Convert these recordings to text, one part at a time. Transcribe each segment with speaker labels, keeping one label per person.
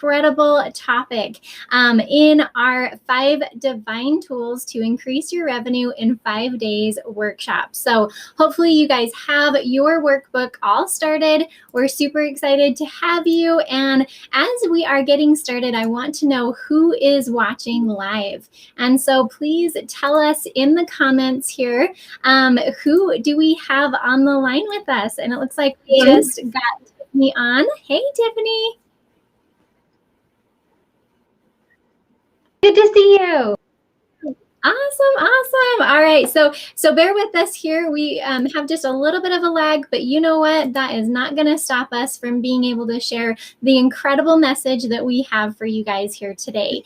Speaker 1: incredible topic in our 5 divine tools to increase your revenue in 5 days workshop. So hopefully you guys have your workbook all started. We're super excited to have you. And as we are getting started, I want to know who is watching live. And so please tell us in the comments here, who do we have on the line with us? And it looks like we just got Tiffany on. Hey, Tiffany.
Speaker 2: Good to see you.
Speaker 1: Awesome. All right. So bear with us here. We have just a little bit of a lag, but you know what? That is not going to stop us from being able to share the incredible message that we have for you guys here today.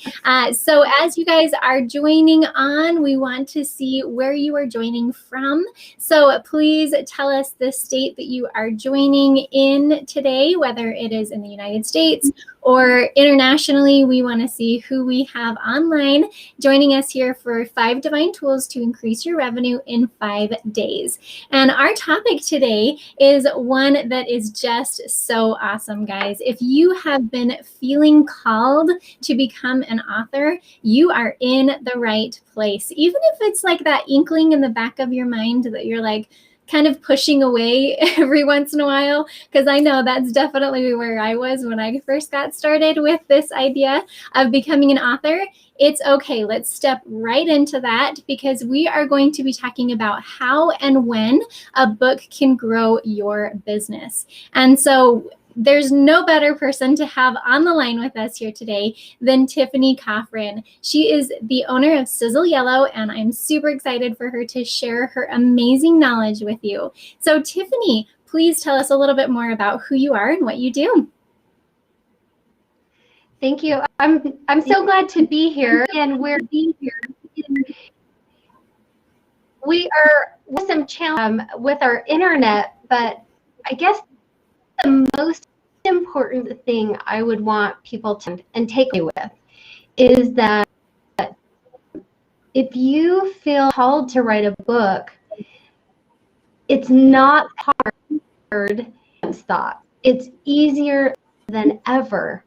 Speaker 1: So as you guys are joining on, we want to see where you are joining from. So please tell us the state that you are joining in today, whether it is in the United States or internationally. We want to see who we have online joining us here for 5 divine tools to increase your revenue in 5 days. And our topic today is one that is just so awesome, guys. If you have been feeling called to become an author, you are in the right place. Even if it's like that inkling in the back of your mind that you're like, kind of pushing away every once in a while, because I know that's definitely where I was when I first got started with this idea of becoming an author. It's okay. Let's step right into that, because we are going to be talking about how and when a book can grow your business. And so there's no better person to have on the line with us here today than Tiffany Coughran. She is the owner of Sizzle Yellow, and I'm super excited for her to share her amazing knowledge with you. So Tiffany, please tell us a little bit more about who you are and what you do.
Speaker 2: Thank you. I'm so glad to be here, and we are with some challenge with our internet, but I guess the most important thing I would want people to take away with is that if you feel called to write a book, it's not hard as thought. It's easier than ever.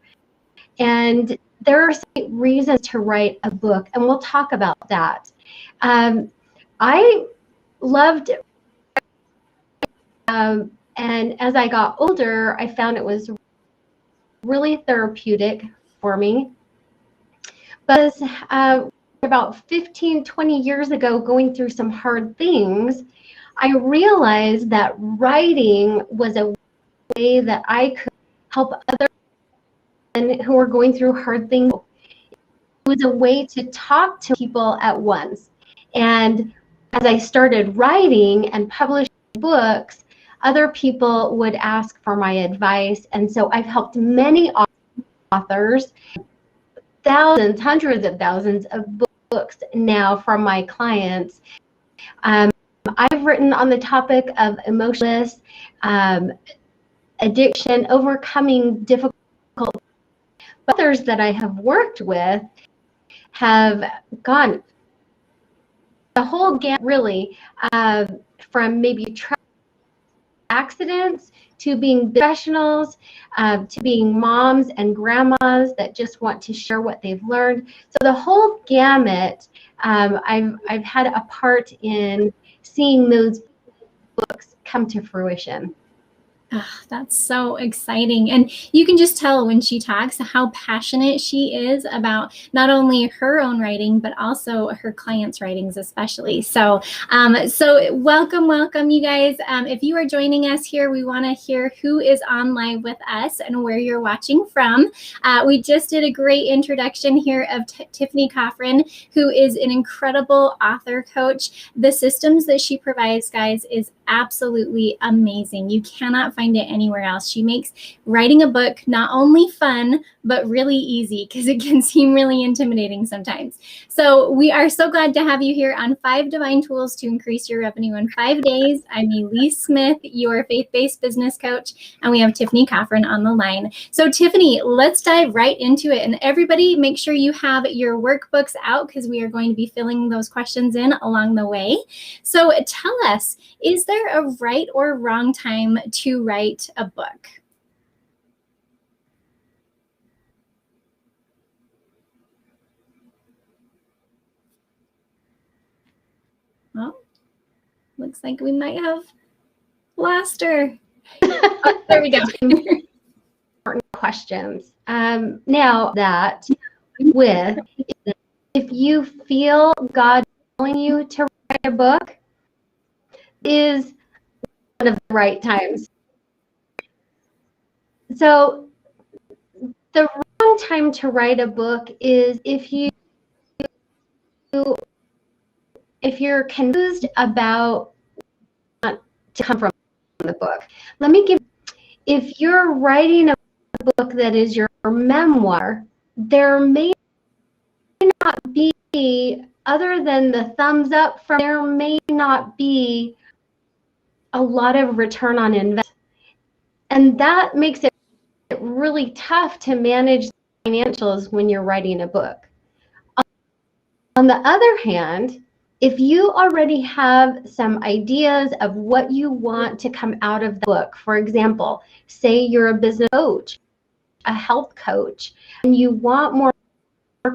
Speaker 2: And there are some reasons to write a book, and we'll talk about that. I loved and as I got older, I found it was really therapeutic for me. But about 15, 20 years ago, going through some hard things, I realized that writing was a way that I could help others who are going through hard things. It was a way to talk to people at once. And as I started writing and publishing books, other people would ask for my advice. And so I've helped many authors, thousands, hundreds of thousands of books now from my clients. I've written on the topic of emotionless, addiction, overcoming difficult. Others that I have worked with have gone the whole gamut, really, from maybe accidents to being professionals, to being moms and grandmas that just want to share what they've learned. So the whole gamut, I've had a part in seeing those books come to fruition.
Speaker 1: Oh, that's so exciting. And you can just tell when she talks how passionate she is about not only her own writing, but also her clients' writings especially. So welcome, you guys. If you are joining us here, we want to hear who is on live with us and where you're watching from. We just did a great introduction here of Tiffany Coughran, who is an incredible author coach. The systems that she provides, guys, is absolutely amazing. You cannot find it anywhere else. She makes writing a book not only fun, but really easy, because it can seem really intimidating sometimes. So we are so glad to have you here on 5 Divine Tools to Increase Your Revenue in 5 Days. I'm Elise Smith, your faith-based business coach, and we have Tiffany Coughran on the line. So Tiffany, let's dive right into it. And everybody, make sure you have your workbooks out, because we are going to be filling those questions in along the way. So tell us, is there a right or wrong time to write a book? Looks like we might have lost her. Oh, there we go.
Speaker 2: Important questions. Now that with, if you feel God telling you to write a book, is one of the right times. So the wrong time to write a book is if you're confused about what to come from the book. Let me give, if you're writing a book that is your memoir, there may not be, other than the thumbs up from, there may not be a lot of return on investment. And that makes it really tough to manage financials when you're writing a book. On the other hand, if you already have some ideas of what you want to come out of the book, for example, say you're a business coach, a health coach, and you want more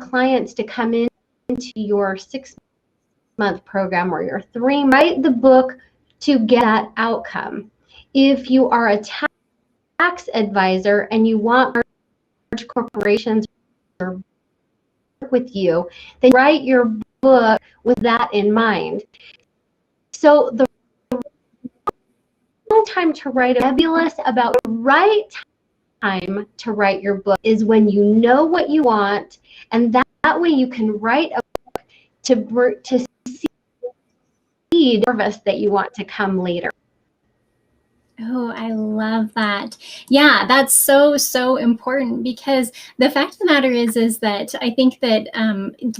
Speaker 2: clients to come into your 6-month program or your 3, write the book to get that outcome. If you are a tax advisor and you want large corporations to work with you, then write your book with that in mind. So the wrong time to write, nebulous about the right time to write your book is when you know what you want, and that way you can write a book to see the service that you want to come later.
Speaker 1: Oh, I love that. Yeah, that's so, so important, because the fact of the matter is that I think that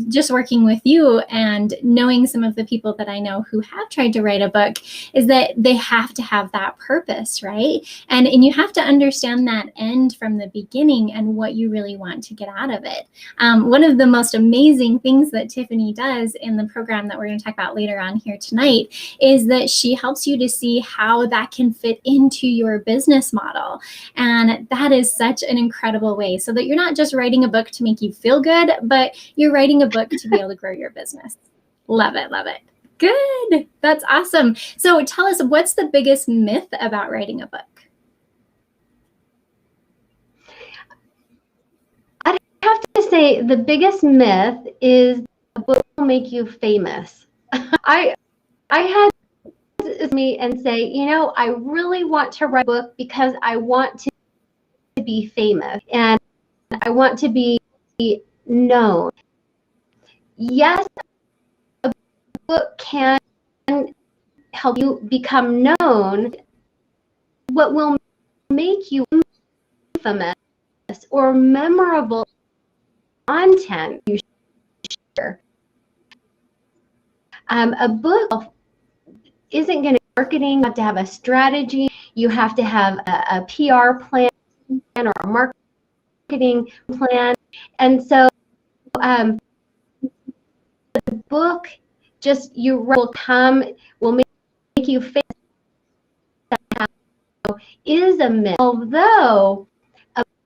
Speaker 1: just working with you and knowing some of the people that I know who have tried to write a book is that they have to have that purpose, right? And you have to understand that end from the beginning and what you really want to get out of it. One of the most amazing things that Tiffany does in the program that we're going to talk about later on here tonight is that she helps you to see how that can fit into your business model. And that is such an incredible way, so that you're not just writing a book to make you feel good, but you're writing a book to be able to grow your business. Love it. Love it. Good. That's awesome. So tell us, what's the biggest myth about writing a book?
Speaker 2: I have to say the biggest myth is a book will make you famous. I had me and say, you know, I really want to write a book because I want to be famous and I want to be known. Yes, a book can help you become known. What will make you famous or memorable content you share. A book isn't going to be marketing. You have to have a strategy. You have to have a PR plan or a marketing plan. And so the book just will make you famous is a myth, although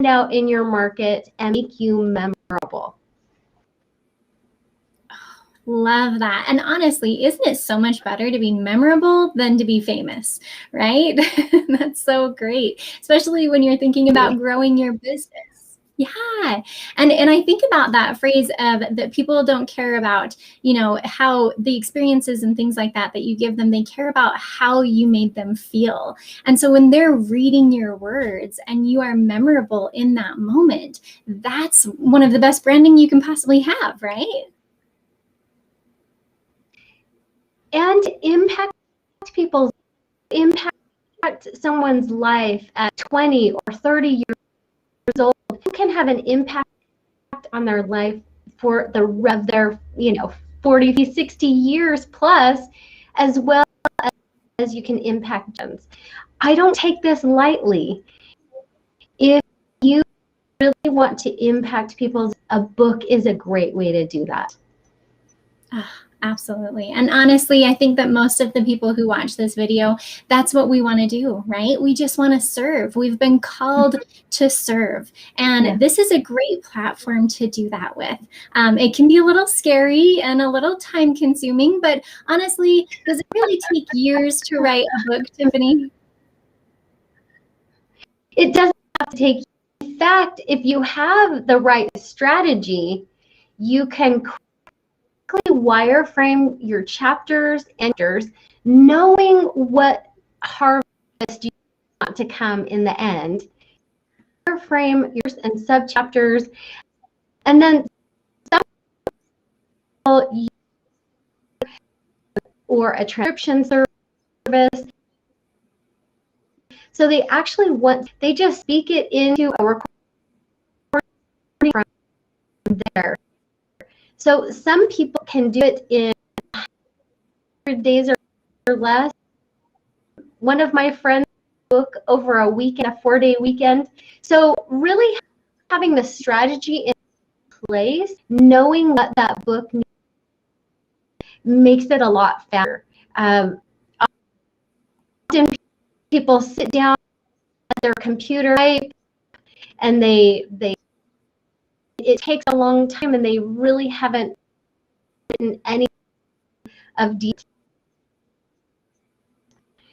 Speaker 2: out in your market and make you memorable.
Speaker 1: Love that. And honestly, isn't it so much better to be memorable than to be famous, right? That's so great, especially when you're thinking about growing your business. Yeah. And I think about that phrase of that people don't care about, you know, how the experiences and things like that you give them. They care about how you made them feel. And so when they're reading your words and you are memorable in that moment, that's one of the best branding you can possibly have, right?
Speaker 2: And impact someone's life at 20 or 30 years old. You can have an impact on their life for the rest of their, 40, 60 years plus, as well as you can impact them. I don't take this lightly. If you really want to impact people, a book is a great way to do that.
Speaker 1: Absolutely. And honestly, I think that most of the people who watch this video, that's what we want to do, right? We just want to serve. We've been called to serve. And
Speaker 2: Yeah.
Speaker 1: this is a great platform to do that with. It can be a little scary and a little time consuming, but honestly, does it really take years to write a book, Tiffany?
Speaker 2: It doesn't have to take. In fact, if you have the right strategy, you can quickly wireframe your chapters and knowing what harvest you want to come in the end. Wireframe yours and sub-chapters, and then or a transcription service. So they just speak it into a recording from there. So some people can do it in 100 days or less. One of my friends book over a weekend, a 4-day weekend. So really having the strategy in place, knowing what that book needs, makes it a lot faster. Often people sit down at their computer and it takes a long time and they really haven't written any of detail.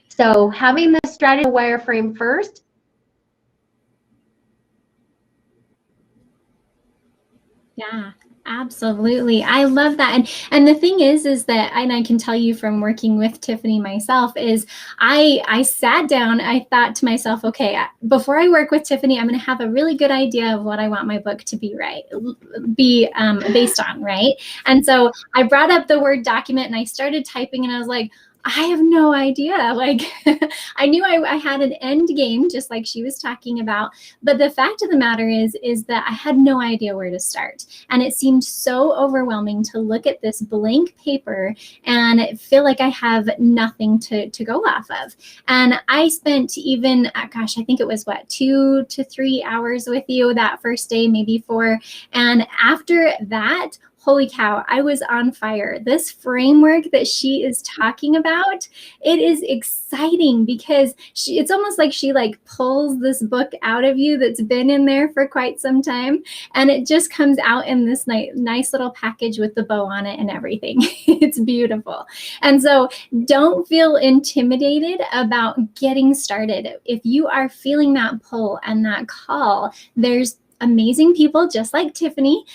Speaker 2: So having the strategy wireframe first.
Speaker 1: Yeah, absolutely. I love that. And the thing is that, and I can tell you from working with Tiffany myself, is I sat down, I thought to myself, okay, before I work with Tiffany, I'm going to have a really good idea of what I want my book to be based on, right? And so I brought up the Word document and I started typing and I was like, I have no idea. Like, I knew I had an end game, just like she was talking about. But the fact of the matter is that I had no idea where to start. And it seemed so overwhelming to look at this blank paper and feel like I have nothing to go off of. And I spent even, gosh, I think it was 2 to 3 hours with you that first day, maybe 4. And after that, holy cow, I was on fire. This framework that she is talking about, it is exciting because it's almost like she pulls this book out of you that's been in there for quite some time. And it just comes out in this nice little package with the bow on it and everything. It's beautiful. And so don't feel intimidated about getting started. If you are feeling that pull and that call, there's amazing people just like Tiffany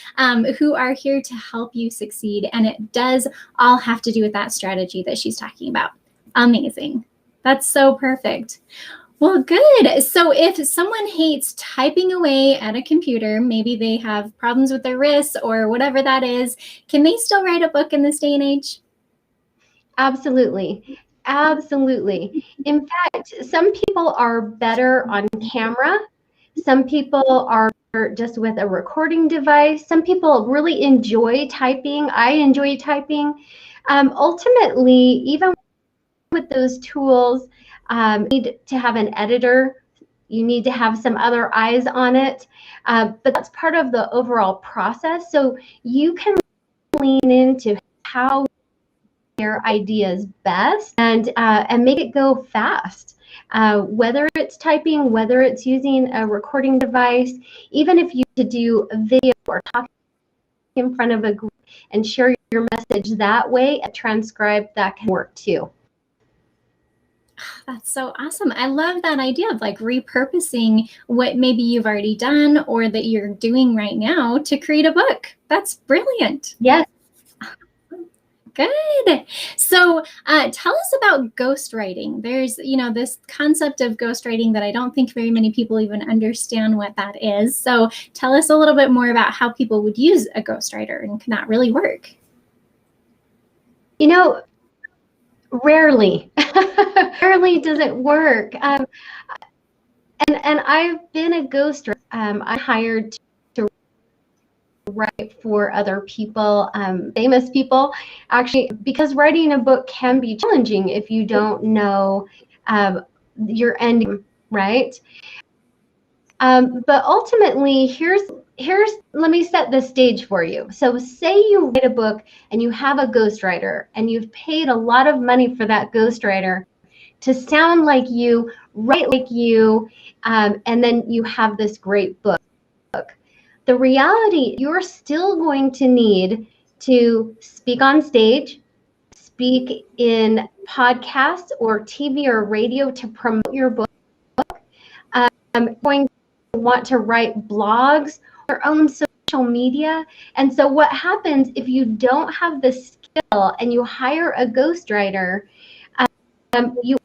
Speaker 1: who are here to help you succeed. And it does all have to do with that strategy that she's talking about. Amazing. That's so perfect. Well, good. So if someone hates typing away at a computer, maybe they have problems with their wrists or whatever that is, can they still write a book in this day and age?
Speaker 2: Absolutely. Absolutely. In fact, some people are better on camera. Some people are just with a recording device. Some people really enjoy typing. I enjoy typing. Ultimately, even with those tools, you need to have an editor. You need to have some other eyes on it. But that's part of the overall process. So you can lean into how your ideas best and make it go fast. Whether it's typing, whether it's using a recording device, even if you could do a video or talk in front of a group and share your message that way, a transcribe, that can work too.
Speaker 1: That's so awesome. I love that idea of repurposing what maybe you've already done or that you're doing right now to create a book. That's brilliant.
Speaker 2: Yes.
Speaker 1: Good. So tell us about ghostwriting. There's, this concept of ghostwriting that I don't think very many people even understand what that is. So tell us a little bit more about how people would use a ghostwriter and can that really work?
Speaker 2: Rarely. Rarely does it work. And I've been a ghostwriter. I hired to write for other people, famous people, actually, because writing a book can be challenging if you don't know your ending, right? But ultimately, here's let me set the stage for you. So say you write a book and you have a ghostwriter and you've paid a lot of money for that ghostwriter to sound like you, write like you, and then you have this great book. The reality, you're still going to need to speak on stage, speak in podcasts or TV or radio to promote your book. Going to want to write blogs, your own social media. And so what happens if you don't have the skill and you hire a ghostwriter, you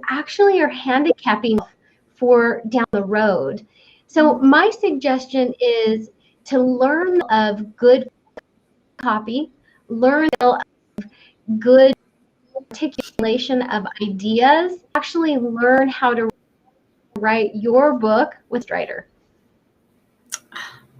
Speaker 2: actually are handicapping for down the road. So my suggestion is to learn of good copy, learn of good articulation of ideas, actually learn how to write your book with a writer.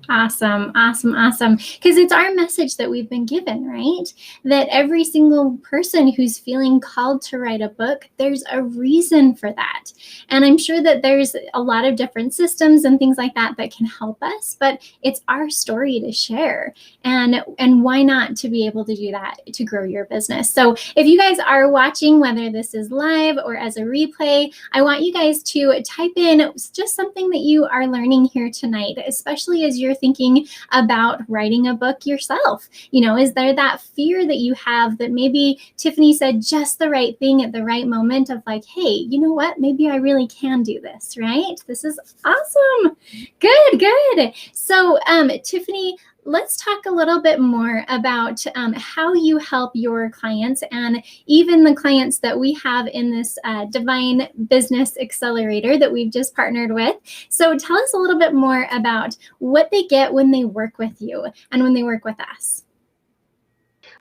Speaker 1: Awesome, awesome, awesome. Because it's our message that we've been given, right? That every single person who's feeling called to write a book, there's a reason for that. And I'm sure that there's a lot of different systems and things like that that can help us, but it's our story to share. And why not to be able to do that to grow your business? So if you guys are watching, whether this is live or as a replay, I want you guys to type in just something that you are learning here tonight, especially as you're thinking about writing a book yourself. You know, is there that fear that you have that maybe Tiffany said just the right thing at the right moment of like, hey, you know what? Maybe I really can do this, right? This is awesome. Good, good. So, Tiffany, let's talk a little bit more about how you help your clients and even the clients that we have in this Divine Business Accelerator that we've just partnered with. So tell us a little bit more about what they get when they work with you and when they work with us.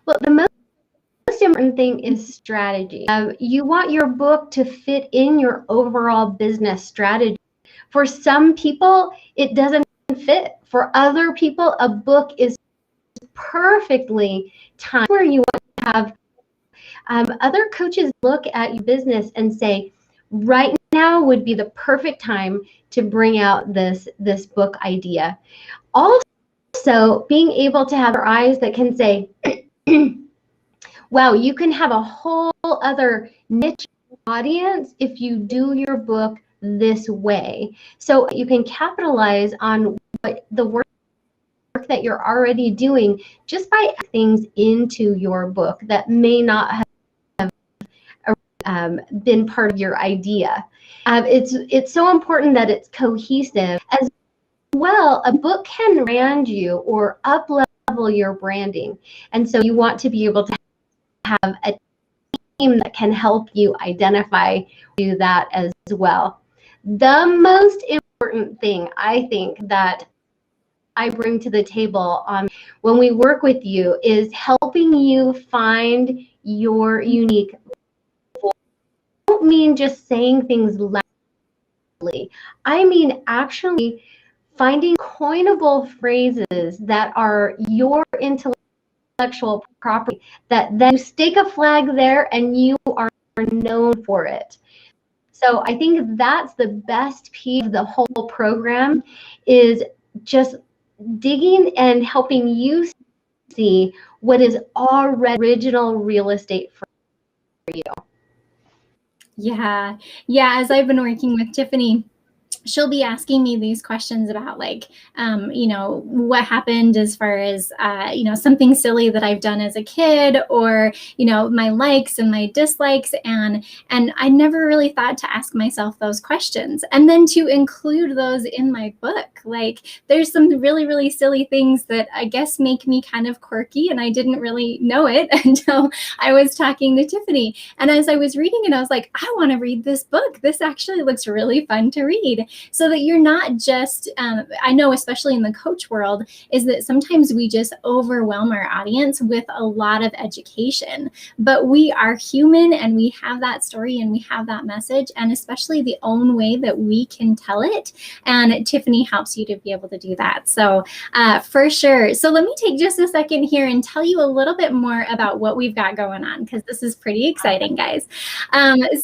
Speaker 2: Well, the most important thing is strategy. You want your book to fit in your overall business strategy. For some people, it doesn't fit. For other people, a book is perfectly timed where you want to have other coaches look at your business and say, right now would be the perfect time to bring out this book idea. Also, being able to have our eyes that can say, wow, you can have a whole other niche audience if you do your book this way. So you can capitalize on what the work that you're already doing just by adding things into your book that may not have been part of your idea. It's so important that it's cohesive. As well, a book can brand you or up-level your branding. And so you want to be able to have a team that can help you identify, do that as well. The most important thing I think that I bring to the table when we work with you is helping you find your unique voice. I don't mean just saying things loudly. I mean actually finding coinable phrases that are your intellectual property, that then you stake a flag there and you are known for it. So I think that's the best piece of the whole program, is just digging and helping you see what is already original real estate for you.
Speaker 1: Yeah. As I've been working with Tiffany, she'll be asking me these questions about like, you know, what happened as far as, you know, something silly that I've done as a kid, or, you know, my likes and my dislikes. And I never really thought to ask myself those questions and then to include those in my book. Like there's some really, really silly things that I guess make me kind of quirky, and I didn't really know it until I was talking to Tiffany. And as I was reading it, I was like, I want to read this book. This actually looks really fun to read. So that you're not just, I know especially in the coach world, is that sometimes we just overwhelm our audience with a lot of education, but we are human and we have that story and we have that message, and especially the own way that we can tell it. And Tiffany helps you to be able to do that. So for sure. So let me take just a second here and tell you a little bit more about what we've got going on, because this is pretty exciting, guys.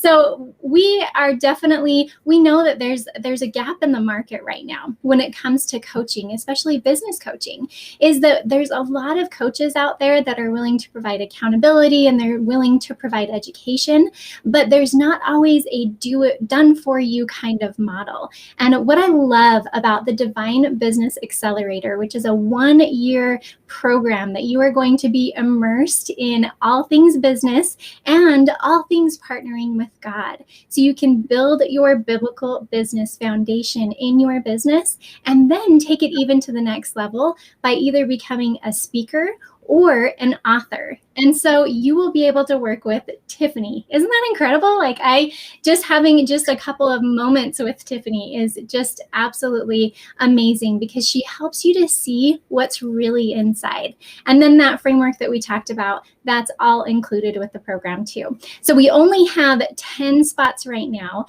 Speaker 1: So we are definitely, we know that there's there's a gap in the market right now when it comes to coaching, especially business coaching, is that there's a lot of coaches out there that are willing to provide accountability and they're willing to provide education, but there's not always a do it done for you kind of model. And what I love about the Divine Business Accelerator, which is a 1-year program that you are going to be immersed in all things business and all things partnering with God. So you can build your biblical business foundation in your business and then take it even to the next level by either becoming a speaker or an author. And so you will be able to work with Tiffany. Isn't that incredible? Like having just a couple of moments with Tiffany is just absolutely amazing because she helps you to see what's really inside. And then that framework that we talked about, that's all included with the program too. So we only have 10 spots right now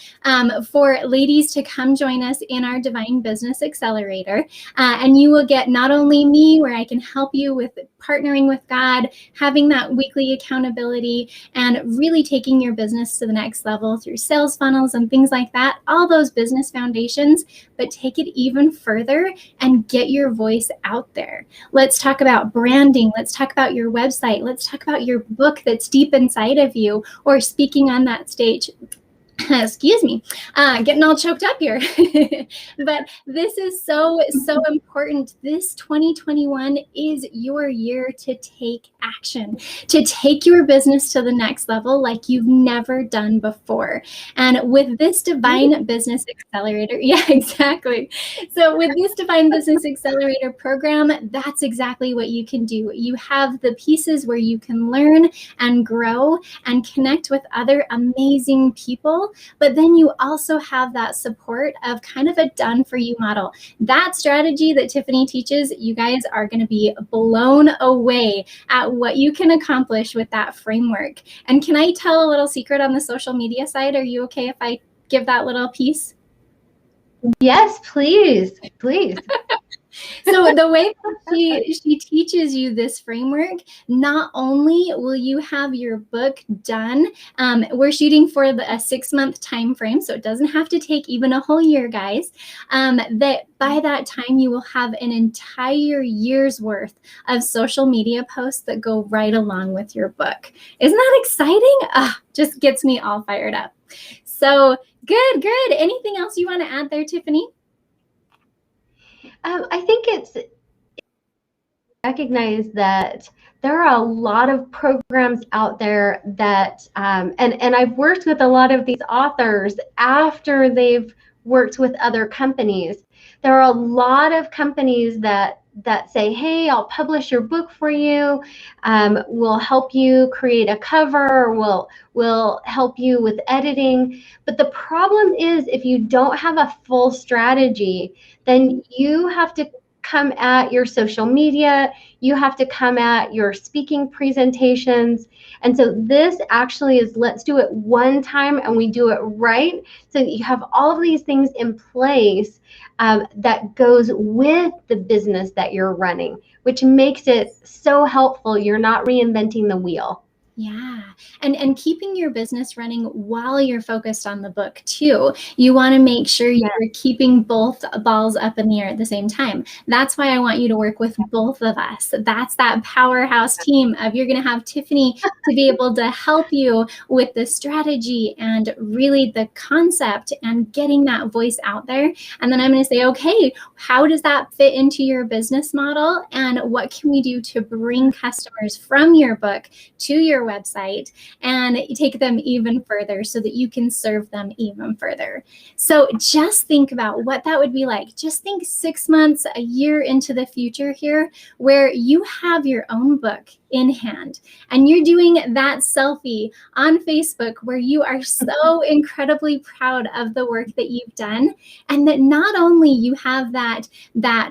Speaker 1: for ladies to come join us in our Divine Business Accelerator. And you will get not only me, where I can help you with partnering with God, having that weekly accountability, and really taking your business to the next level through sales funnels and things like that, all those business foundations, but take it even further and get your voice out there. Let's talk about branding. Let's talk about your website. Let's talk about your book that's deep inside of you or speaking on that stage. Excuse me, getting all choked up here. But this is so important. This 2021 is your year to take action, to take your business to the next level like you've never done before. And with this Divine Business Accelerator, yeah, exactly. So with this Divine Business Accelerator program, that's exactly what you can do. You have the pieces where you can learn and grow and connect with other amazing people. But then you also have that support of kind of a done for you model. That strategy that Tiffany teaches, you guys are going to be blown away at what you can accomplish with that framework. And can I tell a little secret on the social media side? Are you okay if I give that little piece?
Speaker 2: Yes, please, please.
Speaker 1: So the way she teaches you this framework, not only will you have your book done, we're shooting for a 6-month time frame, so it doesn't have to take even a whole year, guys, that by that time you will have an entire year's worth of social media posts that go right along with your book. Isn't that exciting? Just gets me all fired up. So good. Anything else you want to add there, Tiffany?
Speaker 2: I think it's recognize that there are a lot of programs out there that, and I've worked with a lot of these authors after they've worked with other companies. There are a lot of companies that say, hey, I'll publish your book for you. We'll help you create a cover. We'll help you with editing. But the problem is if you don't have a full strategy, then you have to come at your social media, you have to come at your speaking presentations. And so this actually is, let's do it one time and we do it right. So that you have all of these things in place that goes with the business that you're running, which makes it so helpful. You're not reinventing the wheel.
Speaker 1: Yeah. And keeping your business running while you're focused on the book too. You want to make sure you're keeping both balls up in the air at the same time. That's why I want you to work with both of us. That's that powerhouse team of, you're going to have Tiffany to be able to help you with the strategy and really the concept and getting that voice out there. And then I'm going to say, okay, how does that fit into your business model? And what can we do to bring customers from your book to your website and take them even further so that you can serve them even further? So just think about what that would be like. Just think 6 months, a year into the future here, where you have your own book in hand and you're doing that selfie on Facebook where you are so incredibly proud of the work that you've done, and that not only you have that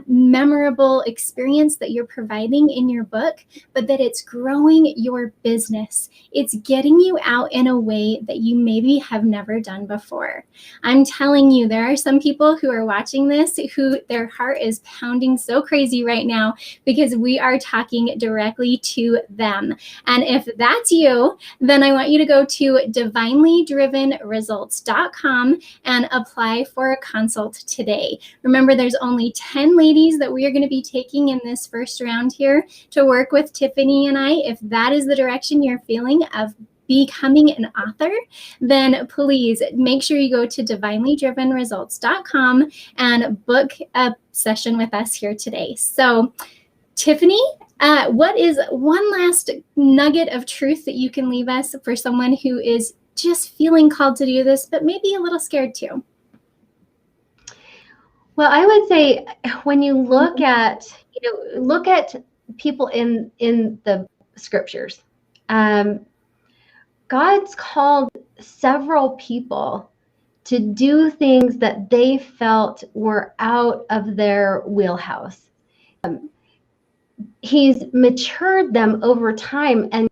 Speaker 1: memorable experience that you're providing in your book, but that it's growing your business. It's getting you out in a way that you maybe have never done before. I'm telling you, there are some people who are watching this who their heart is pounding so crazy right now because we are talking directly to to them. And if that's you, then I want you to go to divinelydrivenresults.com and apply for a consult today. Remember, there's only 10 ladies that we are going to be taking in this first round here to work with Tiffany and I. If that is the direction you're feeling of becoming an author, then please make sure you go to divinelydrivenresults.com and book a session with us here today. So, Tiffany, what is one last nugget of truth that you can leave us for someone who is just feeling called to do this, but maybe a little scared too?
Speaker 2: Well, I would say when you look at, look at people in the scriptures. God's called several people to do things that they felt were out of their wheelhouse. He's matured them over time and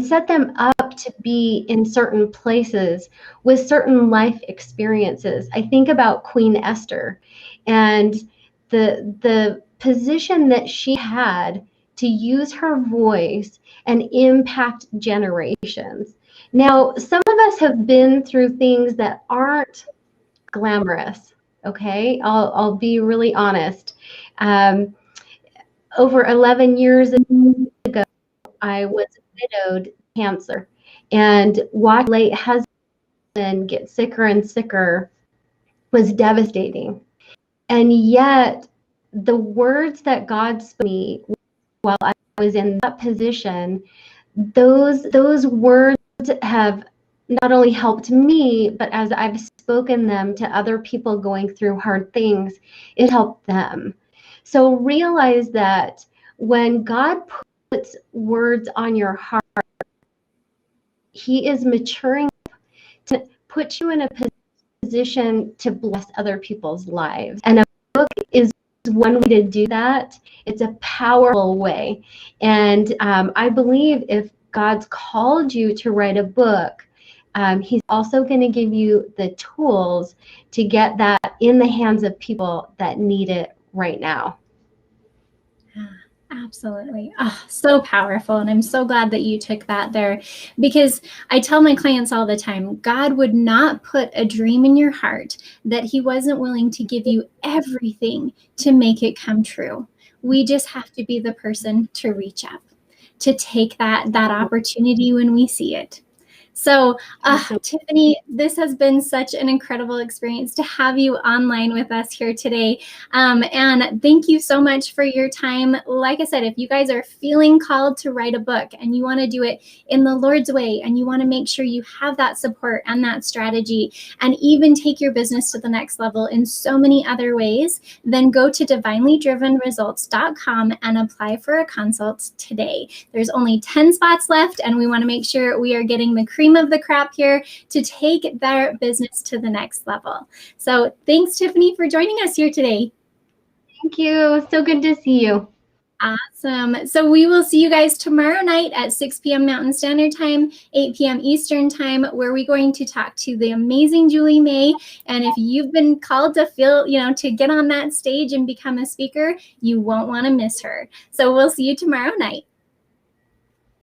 Speaker 2: set them up to be in certain places with certain life experiences. I think about Queen Esther and the position that she had to use her voice and impact generations. Now, some of us have been through things that aren't glamorous, okay? I'll be really honest. Over 11 years ago, I was widowed cancer, and watching my late husband get sicker and sicker was devastating. And yet, the words that God spoke to me while I was in that position, those words have not only helped me, but as I've spoken them to other people going through hard things, it helped them. So realize that when God puts words on your heart, He is maturing to put you in a position to bless other people's lives. And a book is one way to do that. It's a powerful way. And I believe if God's called you to write a book, He's also going to give you the tools to get that in the hands of people that need it right now.
Speaker 1: Absolutely. Oh, so powerful. And I'm so glad that you took that there, because I tell my clients all the time, God would not put a dream in your heart that He wasn't willing to give you everything to make it come true. We just have to be the person to reach up, to take that opportunity when we see it. So, Tiffany, this has been such an incredible experience to have you online with us here today. And thank you so much for your time. Like I said, if you guys are feeling called to write a book and you want to do it in the Lord's way, and you want to make sure you have that support and that strategy, and even take your business to the next level in so many other ways, then go to divinelydrivenresults.com and apply for a consult today. There's only 10 spots left, and we want to make sure we are getting the cream of the crop here to take their business to the next level. So thanks, Tiffany, for joining us here today.
Speaker 2: Thank you. So good to see you.
Speaker 1: Awesome. So we will see you guys tomorrow night at 6 p.m. Mountain Standard Time, 8 p.m. Eastern Time, where we're going to talk to the amazing Julie May. And if you've been called to to get on that stage and become a speaker, you won't want to miss her. So we'll see you tomorrow night.